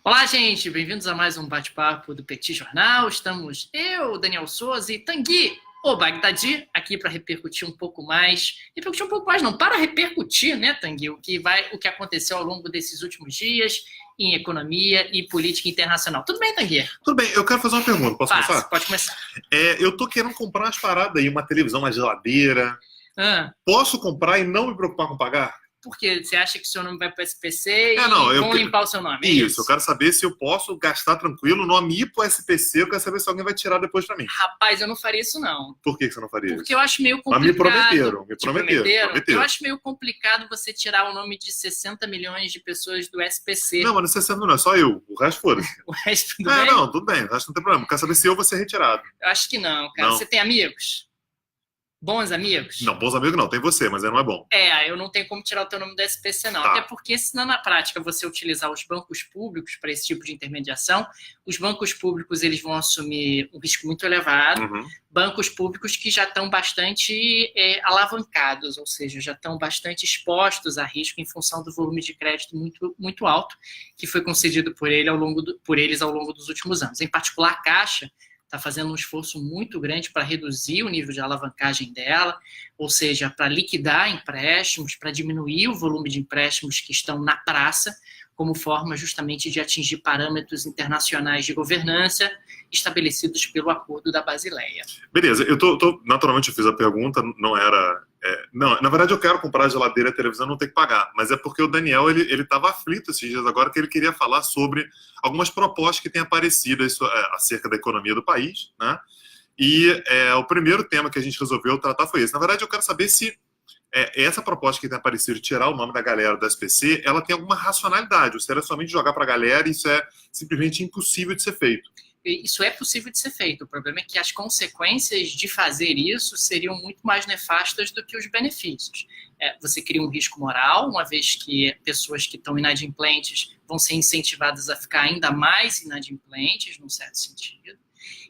Olá, gente! Bem-vindos a mais um bate-papo do Petit Jornal. Estamos eu, Daniel Souza e Tanguy, o Bagdadi, aqui para repercutir um pouco mais. Repercutir um pouco mais, não, para repercutir, né, Tanguy, o que aconteceu ao longo desses últimos dias em economia e política internacional. Tudo bem, Tanguy? Tudo bem, eu quero fazer uma pergunta. Posso começar? Pode começar. Eu tô querendo comprar umas paradas aí, uma televisão, uma geladeira. Posso comprar e não me preocupar com pagar? Porque você acha que o seu nome vai para o SPC e eu vão limpar o seu nome? Isso, eu quero saber se eu posso gastar tranquilo, nome ir pro SPC, eu quero saber se alguém vai tirar depois pra mim. Rapaz, eu não faria isso, não. Por que você não faria isso? Porque eu acho meio complicado. Mas me prometeram. Eu acho meio complicado você tirar o nome de 60 milhões de pessoas do SPC. Não, mas não é 60 não, é só eu. O resto foda-se. O resto tudo bem? Não, tudo bem. O resto não tem problema. Eu quero saber se eu vou ser retirado. Eu acho que não, cara. Não. Você tem amigos? Bons amigos? Não, bons amigos não. Tem você, mas aí não é bom. Eu não tenho como tirar o teu nome do SPC, não. Tá. Até porque, se na prática você utilizar os bancos públicos para esse tipo de intermediação, os bancos públicos eles vão assumir um risco muito elevado. Uhum. Bancos públicos que já estão bastante alavancados, ou seja, já estão bastante expostos a risco em função do volume de crédito muito, muito alto que foi concedido por eles ao longo dos últimos anos. Em particular, a Caixa está fazendo um esforço muito grande para reduzir o nível de alavancagem dela, ou seja, para liquidar empréstimos, para diminuir o volume de empréstimos que estão na praça, como forma justamente de atingir parâmetros internacionais de governança estabelecidos pelo Acordo da Basileia. Beleza, naturalmente eu fiz a pergunta, não era... Não, na verdade eu quero comprar a geladeira e a televisão, não ter que pagar, mas é porque o Daniel, ele estava aflito esses dias agora, que ele queria falar sobre algumas propostas que têm aparecido acerca da economia do país, né? E o primeiro tema que a gente resolveu tratar foi esse. Na verdade eu quero saber se essa proposta que tem aparecido de tirar o nome da galera do SPC, ela tem alguma racionalidade, ou se ela é somente jogar para a galera e isso é simplesmente impossível de ser feito. Isso é possível de ser feito. O problema é que as consequências de fazer isso seriam muito mais nefastas do que os benefícios. Você cria um risco moral, uma vez que pessoas que estão inadimplentes vão ser incentivadas a ficar ainda mais inadimplentes, num certo sentido.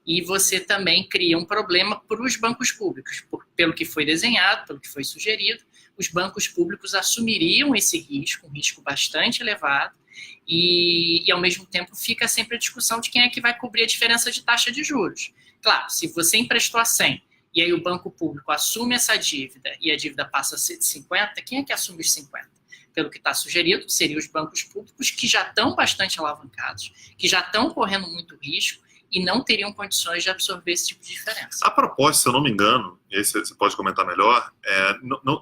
E você também cria um problema para os bancos públicos. Pelo que foi desenhado, pelo que foi sugerido, os bancos públicos assumiriam esse risco, um risco bastante elevado, e ao mesmo tempo fica sempre a discussão de quem é que vai cobrir a diferença de taxa de juros. Claro, se você emprestou a 100 e aí o banco público assume essa dívida e a dívida passa a ser de 50, quem é que assume os 50? Pelo que está sugerido, seriam os bancos públicos que já estão bastante alavancados, que já estão correndo muito risco e não teriam condições de absorver esse tipo de diferença. A proposta, se eu não me engano, e aí você pode comentar melhor,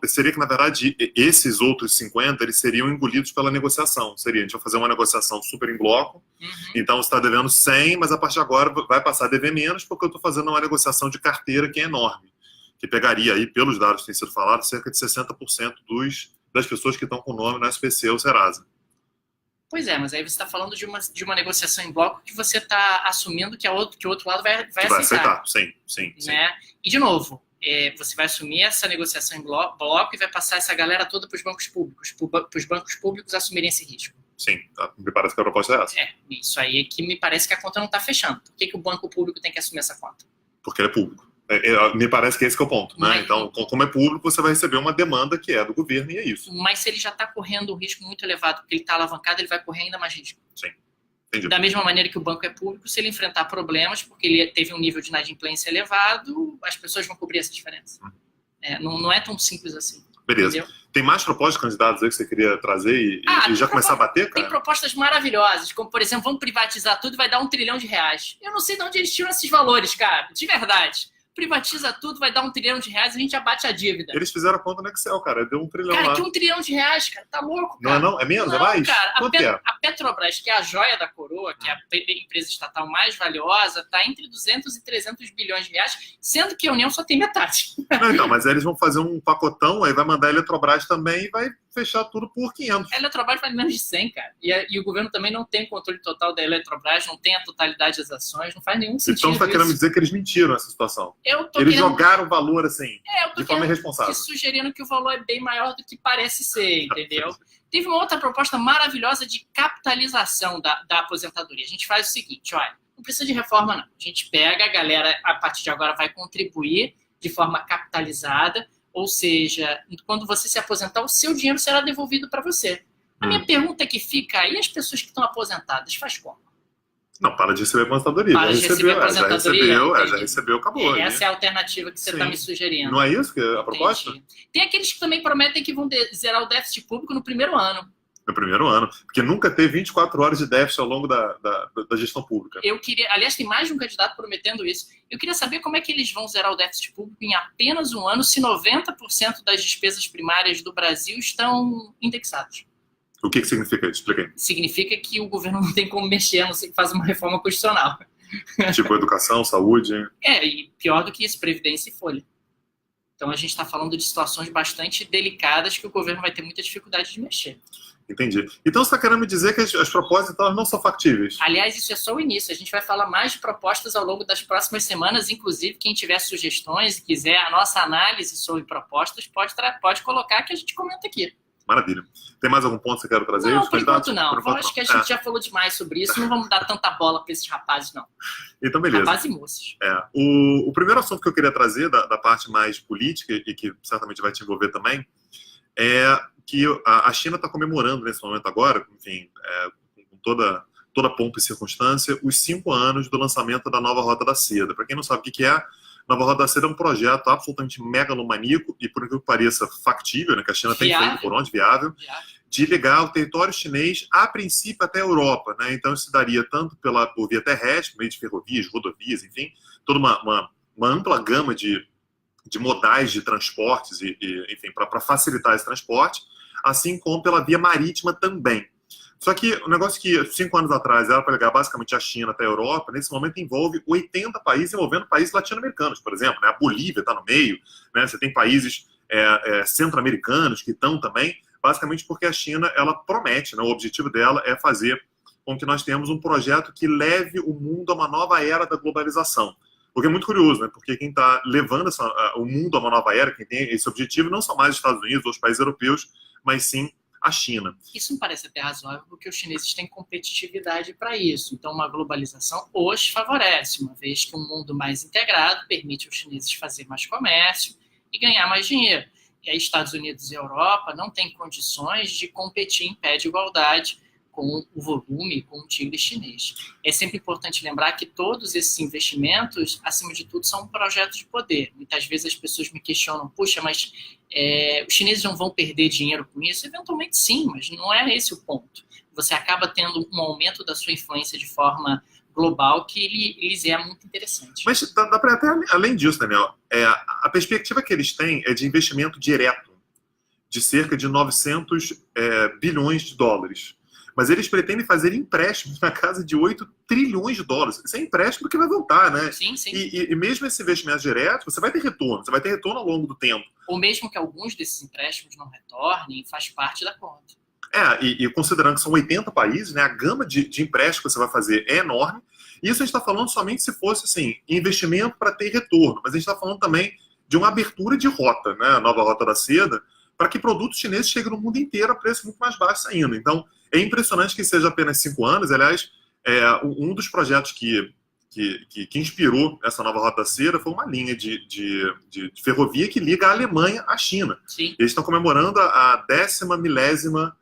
seria que, na verdade, esses outros 50, eles seriam engolidos pela negociação. A gente vai fazer uma negociação super em bloco, então você está devendo 100, mas a partir de agora vai passar a dever menos, porque eu estou fazendo uma negociação de carteira que é enorme, que pegaria aí, pelos dados que têm sido falados, cerca de 60% das pessoas que estão com o nome no SPC ou Serasa. Pois é, mas aí você está falando de uma negociação em bloco que você está assumindo que o outro lado vai aceitar. Sim. Né? E, de novo, você vai assumir essa negociação em bloco e vai passar essa galera toda para os bancos públicos, para os bancos públicos assumirem esse risco. Sim, me parece que a proposta é essa. Isso aí é que me parece que a conta não está fechando. Por que o banco público tem que assumir essa conta? Porque ele é público. Me parece que esse que é o ponto, né? Então, como é público, você vai receber uma demanda que é do governo e é isso. Mas se ele já está correndo um risco muito elevado, porque ele está alavancado, ele vai correr ainda mais risco. Sim, entendi. Da mesma maneira que o banco é público, se ele enfrentar problemas, porque ele teve um nível de inadimplência elevado, as pessoas vão cobrir essa diferença. Não é tão simples assim. Beleza. Entendeu? Tem mais propostas de candidatos aí que você queria trazer e já começar a bater, cara? Tem propostas maravilhosas, como, por exemplo, vamos privatizar tudo e vai dar R$1 trilhão. Eu não sei de onde eles tiram esses valores, cara, de verdade. Privatiza tudo, vai dar R$1 trilhão, a gente já bate a dívida. Eles fizeram a conta no Excel, cara. Deu 1 trilhão cara, lá. que R$1 trilhão, cara. Tá louco, cara. Não? É menos? Não, é mais? Cara, quanto é? A Petrobras, que é a joia da coroa, que é a empresa estatal mais valiosa, tá entre 200 e 300 bilhões de reais, sendo que a União só tem metade. Não, então, mas eles vão fazer um pacotão, aí vai mandar a Eletrobras também e vai fechar tudo por 500. A Eletrobras vale menos de 100, cara. E o governo também não tem controle total da Eletrobras, não tem a totalidade das ações, não faz nenhum sentido. Então você tá querendo me dizer que eles mentiram essa situação? Eles jogaram o valor assim, de forma irresponsável. Sugerindo que o valor é bem maior do que parece ser, entendeu? Teve uma outra proposta maravilhosa de capitalização da aposentadoria. A gente faz o seguinte, olha, não precisa de reforma não. A gente pega, a galera a partir de agora vai contribuir de forma capitalizada, ou seja, quando você se aposentar, o seu dinheiro será devolvido para você. A minha pergunta que fica aí, as pessoas que estão aposentadas, faz como? Não, para de receber aposentadoria. Para de receber aposentadoria. Já recebeu, acabou. Essa é a alternativa que você está me sugerindo. Não é isso que é a proposta? Tem aqueles que também prometem que vão zerar o déficit público no primeiro ano. No primeiro ano. Porque nunca teve 24 horas de déficit ao longo da gestão pública. Eu queria, aliás, tem mais de um candidato prometendo isso. Eu queria saber como é que eles vão zerar o déficit público em apenas um ano se 90% das despesas primárias do Brasil estão indexadas. O que significa isso? Explica aí. Significa que o governo não tem como mexer, a não ser que faça uma reforma constitucional. Tipo educação, saúde. E pior do que isso, previdência e folha. Então a gente está falando de situações bastante delicadas que o governo vai ter muita dificuldade de mexer. Entendi. Então você está querendo me dizer que as propostas então, não são factíveis? Aliás, isso é só o início. A gente vai falar mais de propostas ao longo das próximas semanas. Inclusive, quem tiver sugestões e quiser a nossa análise sobre propostas, pode colocar que a gente comenta aqui. Maravilha. Tem mais algum ponto que você quer trazer? Não, por enquanto não. Eu acho que a gente já falou demais sobre isso. Não vamos dar tanta bola para esses rapazes, não. Então, beleza. Rapazes e moças. O primeiro assunto que eu queria trazer, da parte mais política, e que certamente vai te envolver também, é que a China está comemorando nesse momento agora, enfim, com toda pompa e circunstância, os 5 anos do lançamento da nova Rota da Seda. Para quem não sabe o que é, Nova Rota da Seda é um projeto absolutamente megalomaníaco e, por incrível que pareça, factível, né, que a China tem feito por onde, viável, de ligar o território chinês, a princípio, até a Europa. Né? Então, isso daria tanto por via terrestre, meio de ferrovias, rodovias, enfim, toda uma ampla gama de modais de transportes, enfim, para facilitar esse transporte, assim como pela via marítima também. Só que o negócio que 5 anos atrás era para ligar basicamente a China até a Europa, nesse momento envolve 80 países, envolvendo países latino-americanos, por exemplo. Né? A Bolívia está no meio, né? Você tem países centro-americanos que estão também, basicamente porque a China ela promete, né? O objetivo dela é fazer com que nós tenhamos um projeto que leve o mundo a uma nova era da globalização. Porque é muito curioso, né? Porque quem está levando o mundo a uma nova era, quem tem esse objetivo, não são mais os Estados Unidos ou os países europeus, mas sim a China. Isso me parece até razoável, porque os chineses têm competitividade para isso. Então, uma globalização os favorece, uma vez que um mundo mais integrado permite aos chineses fazer mais comércio e ganhar mais dinheiro. E aí, Estados Unidos e Europa não têm condições de competir em pé de igualdade com o volume, com o tigre chinês. É sempre importante lembrar que todos esses investimentos, acima de tudo, são um projeto de poder. Muitas vezes as pessoas me questionam, puxa, mas os chineses não vão perder dinheiro com isso? Eventualmente sim, mas não é esse o ponto. Você acaba tendo um aumento da sua influência de forma global que lhes é muito interessante. Mas dá para até além disso, Daniel, a perspectiva que eles têm é de investimento direto, de cerca de 900 bilhões de dólares. Mas eles pretendem fazer empréstimos na casa de 8 trilhões de dólares. Isso é empréstimo que vai voltar, né? Sim, sim. E mesmo esse investimento direto, você vai ter retorno. Você vai ter retorno ao longo do tempo. Ou mesmo que alguns desses empréstimos não retornem, faz parte da conta. E considerando que são 80 países, né, a gama de empréstimos que você vai fazer é enorme. E isso a gente está falando somente se fosse assim, investimento para ter retorno. Mas a gente está falando também de uma abertura de rota, né, a nova Rota da Seda, para que produtos chineses cheguem no mundo inteiro a preço muito mais baixo ainda. Então, é impressionante que seja apenas 5 anos. Aliás, um dos projetos que inspirou essa nova Rota da Seda foi uma linha de ferrovia que liga a Alemanha à China. Sim. Eles estão comemorando a 10ª milésima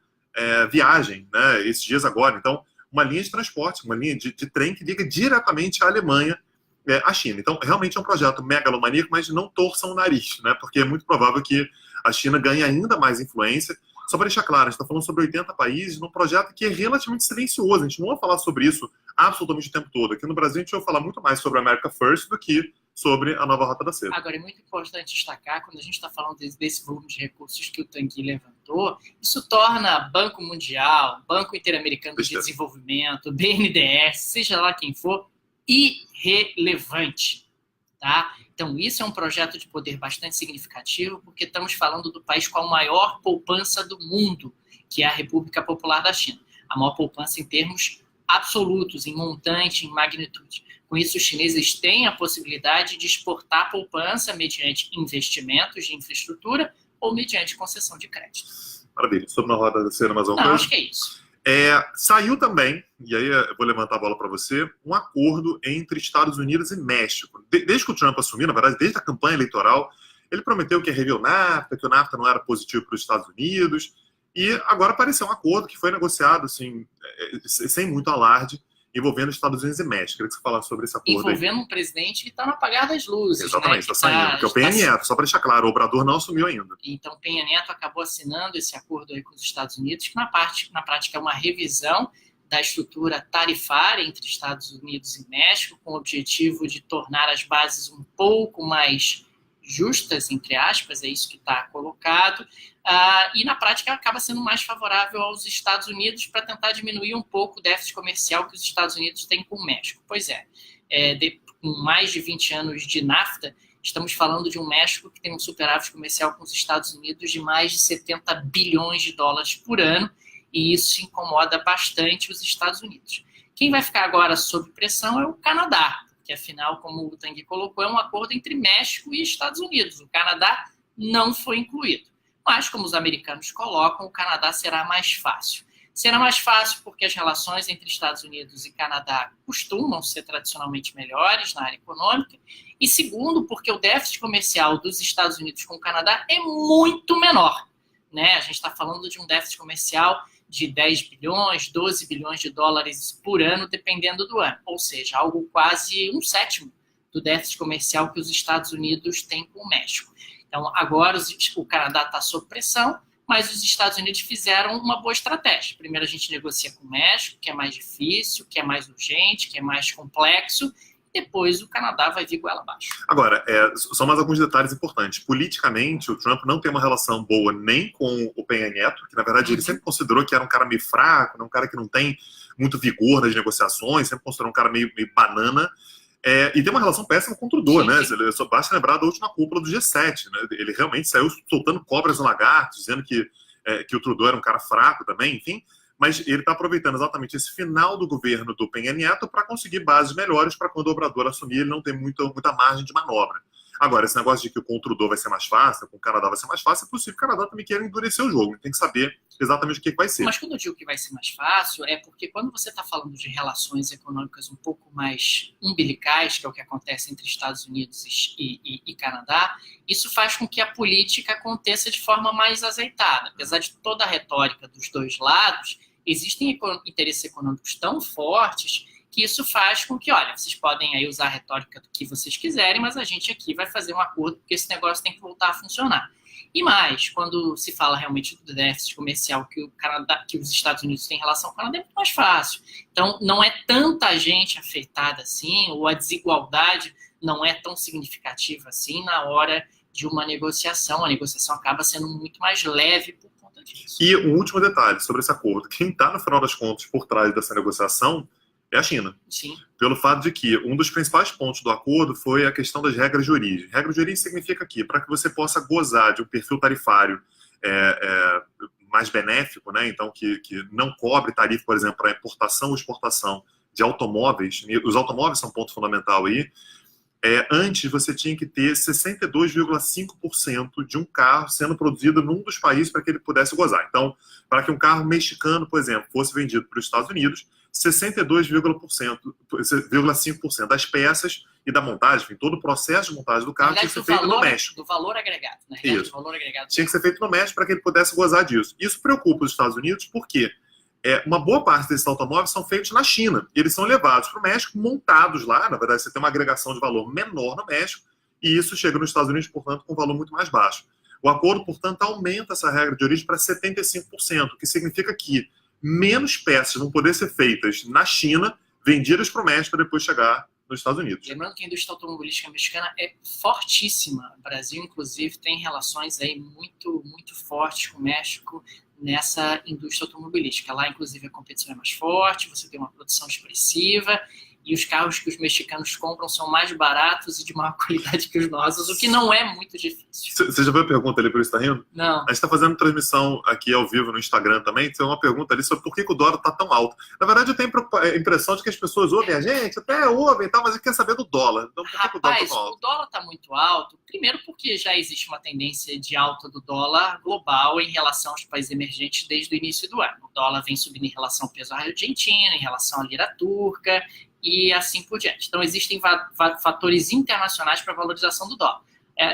viagem, né, esses dias agora. Então, uma linha de transporte, uma linha de trem que liga diretamente a Alemanha à China. Então, realmente é um projeto megalomaníaco, mas não torçam o nariz, né, porque é muito provável que a China ganhe ainda mais influência. Só para deixar claro, a gente está falando sobre 80 países num projeto que é relativamente silencioso. A gente não vai falar sobre isso absolutamente o tempo todo. Aqui no Brasil, a gente vai falar muito mais sobre a America First do que sobre a nova Rota da Seda. Agora, é muito importante destacar, quando a gente está falando desse volume de recursos que o Tanguy levantou, isso torna Banco Mundial, Banco Interamericano de Desenvolvimento, BNDES, seja lá quem for, irrelevante. Tá? Então, isso é um projeto de poder bastante significativo, porque estamos falando do país com a maior poupança do mundo, que é a República Popular da China. A maior poupança em termos absolutos, em montante, em magnitude. Com isso, os chineses têm a possibilidade de exportar poupança mediante investimentos de infraestrutura ou mediante concessão de crédito. Maravilha. Sobre a Rota da Seda, mais alguma coisa? Acho que é isso. Saiu também, e aí eu vou levantar a bola para você, um acordo entre Estados Unidos e México. Desde que o Trump assumiu, na verdade, desde a campanha eleitoral, ele prometeu que ia rever o NAFTA, que o NAFTA não era positivo para os Estados Unidos, E agora apareceu um acordo que foi negociado assim, sem muito alarde, envolvendo Estados Unidos e México. Queria que você falasse sobre esse acordo envolvendo aí. um presidente que está no apagar das luzes. Exatamente, né? está saindo. Que é o Penha Nieto, só para deixar claro, o Obrador não assumiu ainda. Então, Penha Neto acabou assinando esse acordo aí com os Estados Unidos, que na prática é uma revisão da estrutura tarifária entre Estados Unidos e México, com o objetivo de tornar as bases um pouco mais justas, entre aspas, é isso que está colocado, e na prática acaba sendo mais favorável aos Estados Unidos para tentar diminuir um pouco o déficit comercial que os Estados Unidos têm com o México. Pois é, com mais de 20 anos de NAFTA, estamos falando de um México que tem um superávit comercial com os Estados Unidos de mais de 70 bilhões de dólares por ano, e isso incomoda bastante os Estados Unidos. Quem vai ficar agora sob pressão é o Canadá, que afinal, como o Tanguy colocou, é um acordo entre México e Estados Unidos. O Canadá não foi incluído. Mas, como os americanos colocam, o Canadá será mais fácil. Será mais fácil porque as relações entre Estados Unidos e Canadá costumam ser tradicionalmente melhores na área econômica. E segundo, porque o déficit comercial dos Estados Unidos com o Canadá é muito menor. Né? A gente está falando de um déficit comercial de 10 bilhões, 12 bilhões de dólares por ano, dependendo do ano. Ou seja, algo quase 1/7 do déficit comercial que os Estados Unidos têm com o México. Então, agora o Canadá está sob pressão, mas os Estados Unidos fizeram uma boa estratégia. Primeiro a gente negocia com o México, que é mais difícil, que é mais urgente, que é mais complexo. Depois o Canadá vai vir goela abaixo. Agora, só mais alguns detalhes importantes. Politicamente, o Trump não tem uma relação boa nem com o Penha Neto, que na verdade ele sempre considerou que era um cara meio fraco, um cara que não tem muito vigor nas negociações, sempre considerou um cara meio banana. E tem uma relação péssima com o Trudeau, né? Só basta lembrar da última cúpula do G7, né? Ele realmente saiu soltando cobras e lagartos, dizendo que o Trudeau era um cara fraco também, enfim. Mas ele está aproveitando exatamente esse final do governo do Penha Neto para conseguir bases melhores para quando o Obrador assumir, ele não tem muita margem de manobra. Agora, esse negócio de que com o Trudeau vai ser mais fácil, com o Canadá vai ser mais fácil, é possível que o Canadá também queira endurecer o jogo. Tem que saber exatamente o que vai ser. Mas quando eu digo que vai ser mais fácil, é porque quando você está falando de relações econômicas um pouco mais umbilicais, que é o que acontece entre Estados Unidos e Canadá, isso faz com que a política aconteça de forma mais azeitada. Apesar de toda a retórica dos dois lados, existem interesses econômicos tão fortes que isso faz com que, olha, vocês podem aí usar a retórica do que vocês quiserem, mas a gente aqui vai fazer um acordo porque esse negócio tem que voltar a funcionar. E mais, quando se fala realmente do déficit comercial que os Estados Unidos têm em relação ao Canadá, é muito mais fácil. Então, não é tanta gente afetada assim, ou a desigualdade não é tão significativa assim na hora de uma negociação. A negociação acaba sendo muito mais leve por conta disso. E um último detalhe sobre esse acordo. Quem está, no final das contas, por trás dessa negociação é a China. Sim. Pelo fato de que um dos principais pontos do acordo foi a questão das regras de origem. Regra de origem significa que, para que você possa gozar de um perfil tarifário mais benéfico, né, então que não cobre tarifa, por exemplo, para importação ou exportação de automóveis, os automóveis são um ponto fundamental aí, antes você tinha que ter 62,5% de um carro sendo produzido num dos países para que ele pudesse gozar. Então, para que um carro mexicano, por exemplo, fosse vendido para os Estados Unidos, 62,5% das peças e da montagem, enfim, todo o processo de montagem do carro tinha que ser feito no México. Do valor agregado, né? Isso. Do valor agregado. Tinha que ser feito no México para que ele pudesse gozar disso. Isso preocupa os Estados Unidos porque uma boa parte desses automóveis são feitos na China. E eles são levados para o México, montados lá. Na verdade, você tem uma agregação de valor menor no México e isso chega nos Estados Unidos, portanto, com um valor muito mais baixo. O acordo, portanto, aumenta essa regra de origem para 75%, o que significa que menos peças vão poder ser feitas na China, vendidas para o México para depois chegar nos Estados Unidos. Lembrando que a indústria automobilística mexicana é fortíssima. O Brasil, inclusive, tem relações aí muito, muito fortes com o México nessa indústria automobilística. Lá, inclusive, a competição é mais forte, você tem uma produção expressiva e os carros que os mexicanos compram são mais baratos e de maior qualidade que os nossos, o que não é muito difícil. Você já viu a pergunta ali, por isso está rindo? Não. A gente está fazendo transmissão aqui ao vivo no Instagram também, tem uma pergunta ali sobre por que o dólar está tão alto. Na verdade, eu tenho a impressão de que as pessoas ouvem a gente, até ouvem e tal, mas quer saber do dólar. Então, por que o dólar está tão alto? O dólar está muito alto, primeiro porque já existe uma tendência de alta do dólar global em relação aos países emergentes desde o início do ano. O dólar vem subindo em relação ao peso argentino, em relação à lira turca, e assim por diante. Então, existem fatores internacionais para a valorização do dólar.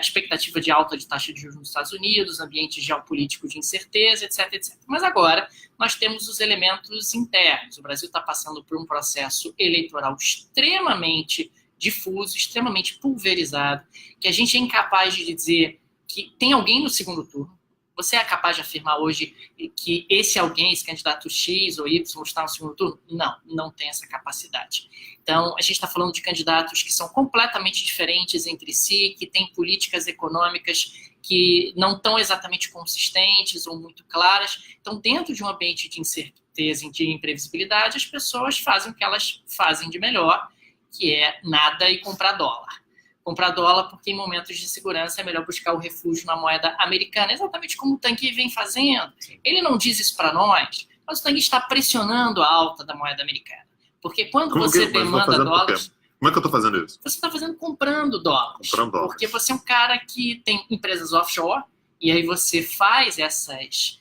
expectativa de alta de taxa de juros nos Estados Unidos, ambiente geopolítico de incerteza, etc, etc. Mas agora nós temos os elementos internos. O Brasil está passando por um processo eleitoral extremamente difuso, extremamente pulverizado, que a gente é incapaz de dizer que tem alguém no segundo turno. Você é capaz de afirmar hoje que esse alguém, esse candidato X ou Y está no segundo turno? Não, não tem essa capacidade. Então, a gente está falando de candidatos que são completamente diferentes entre si, que têm políticas econômicas que não estão exatamente consistentes ou muito claras. Então, dentro de um ambiente de incerteza e de imprevisibilidade, as pessoas fazem o que elas fazem de melhor, que é nada e comprar dólar. Comprar dólar porque em momentos de segurança é melhor buscar o refúgio na moeda americana, exatamente como o Tanguy vem fazendo. Ele não diz isso para nós, mas o Tanguy está pressionando a alta da moeda americana. Porque quando você demanda dólares... Como é que eu estou fazendo isso? Você está fazendo comprando dólares. Comprando dólares. Porque você é um cara que tem empresas offshore, e aí você faz essas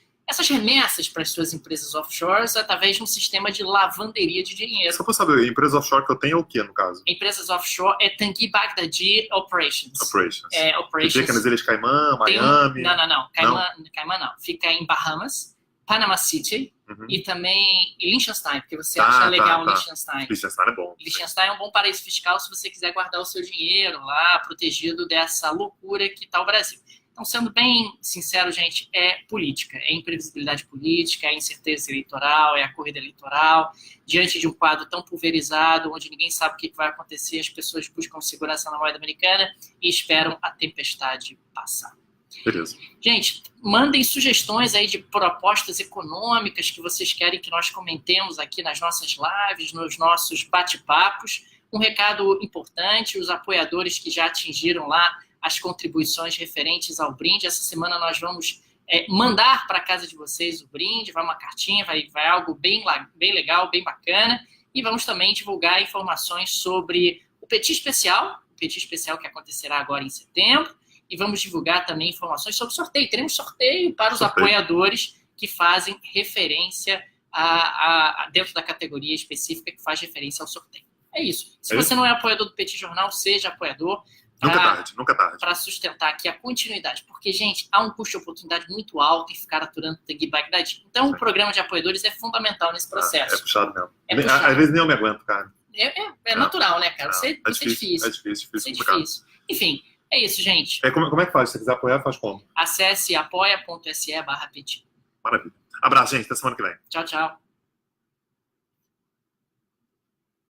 remessas para as suas empresas offshores através de um sistema de lavanderia de dinheiro. Só para saber, a empresa offshore que eu tenho é o que, no caso? Empresas offshore é Tanguy Baghdadi Operations. Operations. Operations. Fica nas Ilhas Caimã, Miami... Não. Caimã não. Fica em Bahamas, Panama City e também em Liechtenstein, porque você acha legal Liechtenstein. Liechtenstein é bom. Liechtenstein é um bom paraíso fiscal se você quiser guardar o seu dinheiro lá, protegido dessa loucura que está o Brasil. Então, sendo bem sincero, gente, é política, é imprevisibilidade política, é incerteza eleitoral, é a corrida eleitoral. Diante de um quadro tão pulverizado, onde ninguém sabe o que vai acontecer, as pessoas buscam segurança na moeda americana e esperam a tempestade passar. Beleza. Gente, mandem sugestões aí de propostas econômicas que vocês querem que nós comentemos aqui nas nossas lives, nos nossos bate-papos. Um recado importante, os apoiadores que já atingiram lá as contribuições referentes ao brinde. Essa semana nós vamos mandar para a casa de vocês o brinde, vai uma cartinha, vai algo bem legal, bem bacana. E vamos também divulgar informações sobre o Petit Especial que acontecerá agora em setembro. E vamos divulgar também informações sobre sorteio. Teremos sorteio para os apoiadores que fazem referência dentro da categoria específica que faz referência ao sorteio. É isso. Se você não é apoiador do Petit Jornal, seja apoiador. Nunca é tarde. Para sustentar aqui a continuidade. Porque, gente, há um custo de oportunidade muito alto em ficar aturando o Tanguy Baghdadi. Então, o programa de apoiadores é fundamental nesse processo. É puxado mesmo. Às vezes nem eu me aguento, cara. É natural, né, cara? Isso é difícil. É difícil. Enfim, é isso, gente. Como é que faz? Se você quiser apoiar, faz como? Acesse apoia.se/petit. Maravilha. Abraço, gente. Até semana que vem. Tchau, tchau.